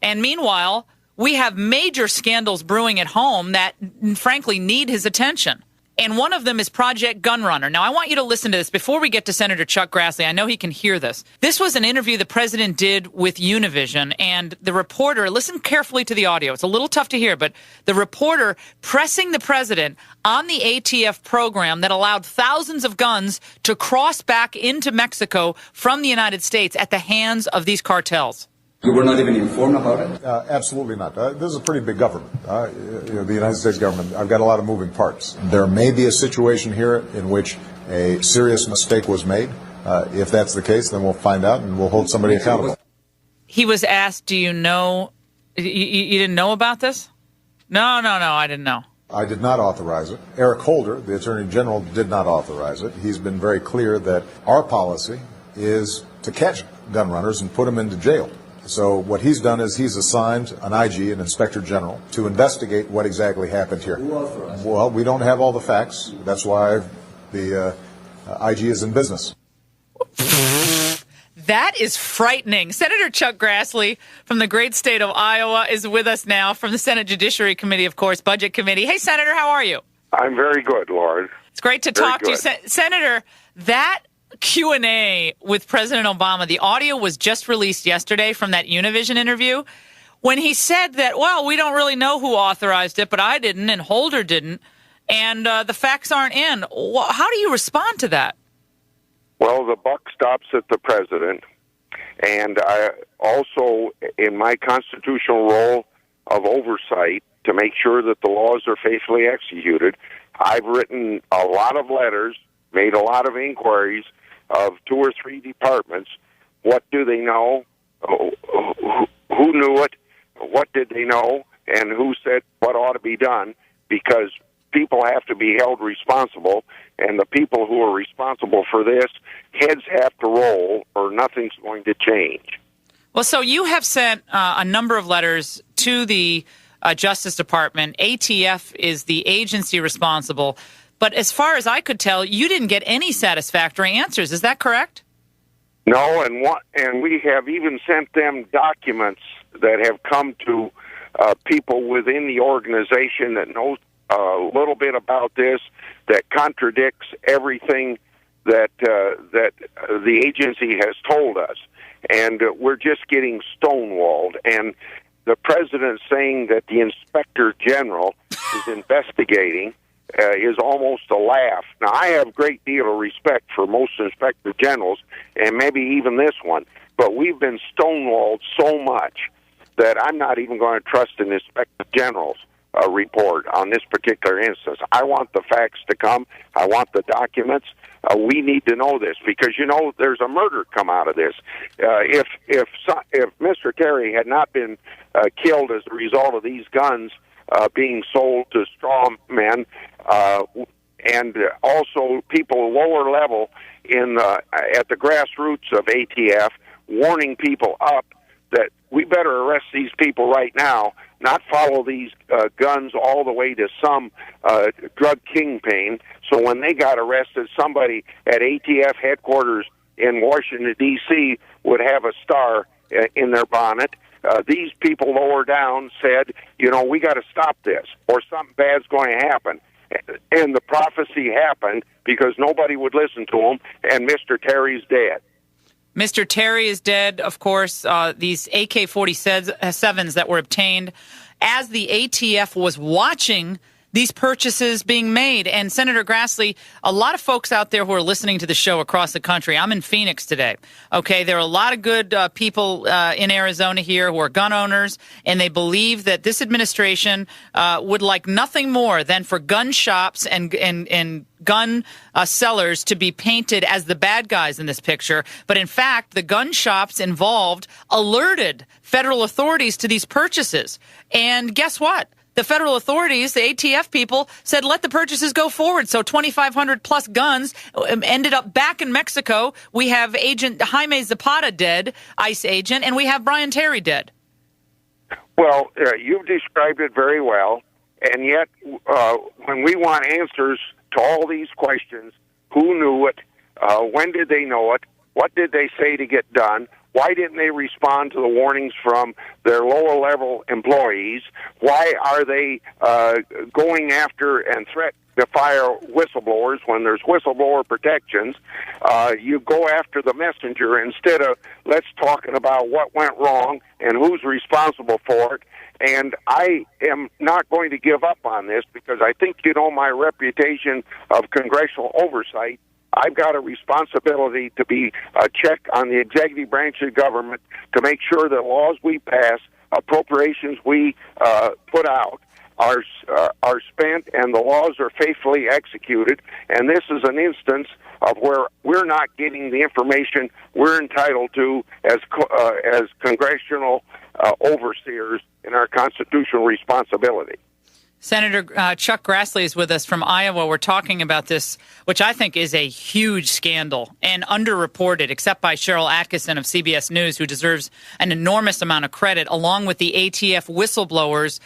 And meanwhile, we have major scandals brewing at home that, frankly, need his attention. And one of them is Project Gunrunner. Now, I want you to listen to this before we get to Senator Chuck Grassley. I know he can hear this. This was an interview the president did with Univision, and the reporter, listen carefully to the audio. It's a little tough to hear, but the reporter pressing the president on the ATF program that allowed thousands of guns to cross back into Mexico from the United States at the hands of these cartels. You were not even informed about it? Absolutely not. This is a pretty big government, the United States government. I've got a lot of moving parts. There may be a situation here in which a serious mistake was made. If that's the case, then we'll find out and we'll hold somebody accountable. He was asked, do you know, you didn't know about this? No, I didn't know. I did not authorize it. Eric Holder, the Attorney General, did not authorize it. He's been very clear that our policy is to catch gun runners and put them into jail. So what he's done is he's assigned an IG, an Inspector General, to investigate what exactly happened here. Who authorized it? Well, we don't have all the facts. That's why the IG is in business. That is frightening. Senator Chuck Grassley from the great state of Iowa is with us now from the Senate Judiciary Committee, of course, Budget Committee. Hey, Senator, how are you? I'm very good, Laura. It's great to talk to you. Senator, that Q&A with President Obama, the audio was just released yesterday from that Univision interview when he said that, well, we don't really know who authorized it, but I didn't and Holder didn't, and the facts aren't in. How do you respond to that? Well, the buck stops at the president, and I also, in my constitutional role of oversight to make sure that the laws are faithfully executed, I've written a lot of letters, made a lot of inquiries of 2 or 3 departments. What do they know? Who knew it? What did they know? And who said what ought to be done? Because people have to be held responsible, and the people who are responsible for this, heads have to roll or nothing's going to change. Well, so you have sent a number of letters to the Justice Department. ATF is the agency responsible. But as far as I could tell, you didn't get any satisfactory answers. Is that correct? No, and we have even sent them documents that have come to people within the organization that know a little bit about this, that contradicts everything that the agency has told us. And we're just getting stonewalled. And the president saying that the Inspector General is investigating is almost a laugh. Now, I have a great deal of respect for most Inspector Generals, and maybe even this one, but we've been stonewalled so much that I'm not even going to trust an Inspector General's report on this particular instance. I want the facts to come. I want the documents. We need to know this because, you know, there's a murder come out of this. If Mr. Terry had not been killed as a result of these guns being sold to straw men, and also people lower level at the grassroots of ATF warning people up that we better arrest these people right now, not follow these guns all the way to some drug kingpin. So when they got arrested, somebody at ATF headquarters in Washington, D.C. would have a star in their bonnet. These people lower down said, you know, we got to stop this or something bad's going to happen. And the prophecy happened because nobody would listen to them, and Mr. Terry's dead. Mr. Terry is dead, of course. These AK-47s that were obtained as the ATF was watching these purchases being made. And Senator Grassley, a lot of folks out there who are listening to the show across the country, I'm in Phoenix today, okay? There are a lot of good people in Arizona here who are gun owners, and they believe that this administration would like nothing more than for gun shops and gun sellers to be painted as the bad guys in this picture. But in fact, the gun shops involved alerted federal authorities to these purchases. And guess what? The federal authorities, the ATF people, said let the purchases go forward. So 2,500 plus guns ended up back in Mexico. We have Agent Jaime Zapata dead, ICE agent, and we have Brian Terry dead. Well, you've described it very well. And yet, when we want answers to all these questions, who knew it? When did they know it? What did they say to get done? Why didn't they respond to the warnings from their lower-level employees? Why are they going after and threatening to fire whistleblowers when there's whistleblower protections? You go after the messenger instead of let's talking about what went wrong and who's responsible for it. And I am not going to give up on this because I think you know my reputation of congressional oversight. I've got a responsibility to be a check on the executive branch of government to make sure that laws we pass, appropriations we put out, are spent and the laws are faithfully executed. And this is an instance of where we're not getting the information we're entitled to as congressional overseers in our constitutional responsibility. Senator Chuck Grassley is with us from Iowa. We're talking about this, which I think is a huge scandal and underreported, except by Cheryl Atkinson of CBS News, who deserves an enormous amount of credit, along with the ATF whistleblowers,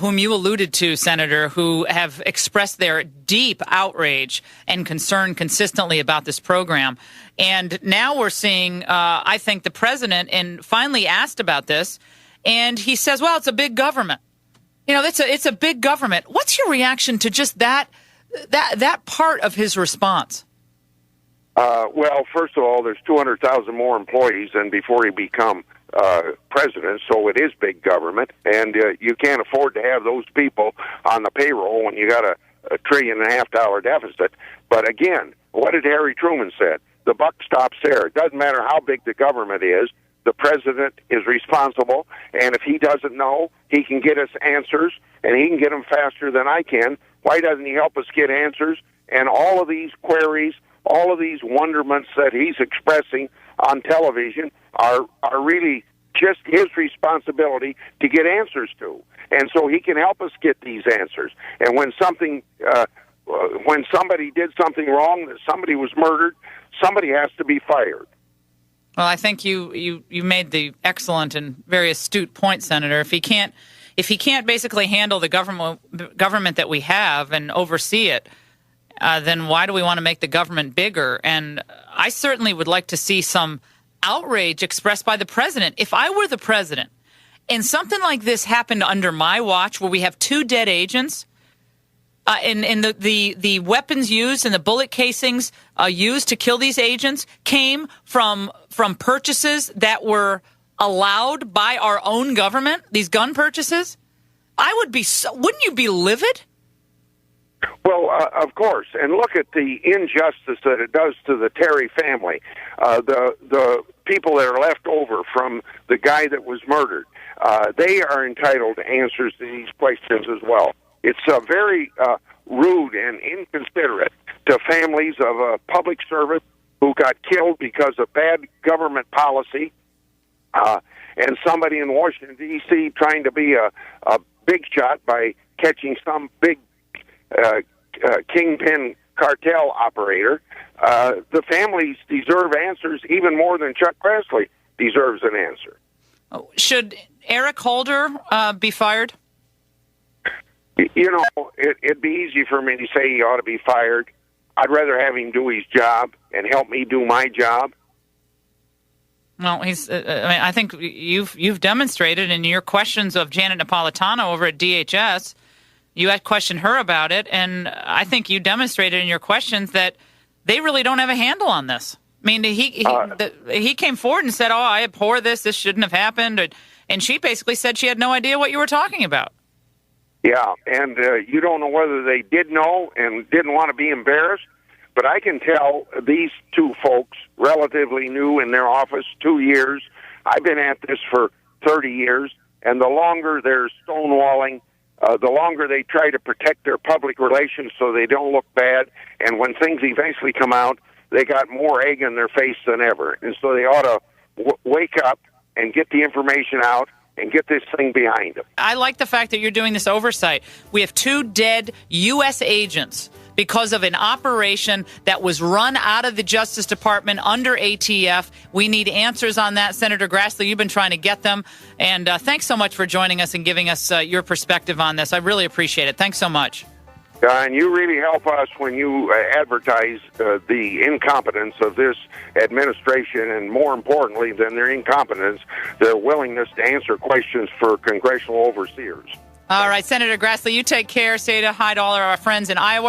whom you alluded to, Senator, who have expressed their deep outrage and concern consistently about this program. And now we're seeing, I think, the president and finally asked about this, and he says, well, it's a big government. You know, it's a big government. What's your reaction to just that part of his response? Well, first of all, there's 200,000 more employees than before he become president, so it is big government, and you can't afford to have those people on the payroll when you got a $1.5 trillion deficit. But again, what did Harry Truman said? The buck stops there. It doesn't matter how big the government is. The president is responsible, and if he doesn't know, he can get us answers, and he can get them faster than I can. Why doesn't he help us get answers? And all of these queries, all of these wonderments that he's expressing on television are really just his responsibility to get answers to. And so he can help us get these answers. And when somebody did something wrong, that somebody was murdered, somebody has to be fired. Well, I think you made the excellent and very astute point, Senator. If he can't basically handle the government that we have and oversee it, then why do we want to make the government bigger? And I certainly would like to see some outrage expressed by the president. If I were the president and something like this happened under my watch, where we have 2 dead agents, and the weapons used and the bullet casings used to kill these agents came from purchases that were allowed by our own government, these gun purchases, I would be wouldn't you be livid? Well, of course, and look at the injustice that it does to the Terry family, the people that are left over from the guy that was murdered. They are entitled to answers to these questions as well. It's very rude and inconsiderate to families of a public servant who got killed because of bad government policy, and somebody in Washington, D.C. trying to be a big shot by catching some big kingpin cartel operator. The families deserve answers even more than Chuck Grassley deserves an answer. Should Eric Holder be fired? You know, it'd be easy for me to say he ought to be fired. I'd rather have him do his job and help me do my job. Well, I think you've demonstrated in your questions of Janet Napolitano over at DHS. You had questioned her about it, and I think you demonstrated in your questions that they really don't have a handle on this. I mean, he came forward and said, "Oh, I abhor this. This shouldn't have happened," and she basically said she had no idea what you were talking about. Yeah, and you don't know whether they did know and didn't want to be embarrassed, but I can tell these 2 folks, relatively new in their office, 2 years. I've been at this for 30 years, and the longer they're stonewalling, the longer they try to protect their public relations so they don't look bad, and when things eventually come out, they got more egg in their face than ever. And so they ought to wake up and get the information out and get this thing behind them. I like the fact that you're doing this oversight. We have 2 dead U.S. agents because of an operation that was run out of the Justice Department under ATF. We need answers on that. Senator Grassley, you've been trying to get them. And thanks so much for joining us and giving us your perspective on this. I really appreciate it. Thanks so much. And you really help us when you advertise the incompetence of this administration, and more importantly than their incompetence, their willingness to answer questions for congressional overseers. All right, Senator Grassley, you take care. Say hi to all of our friends in Iowa.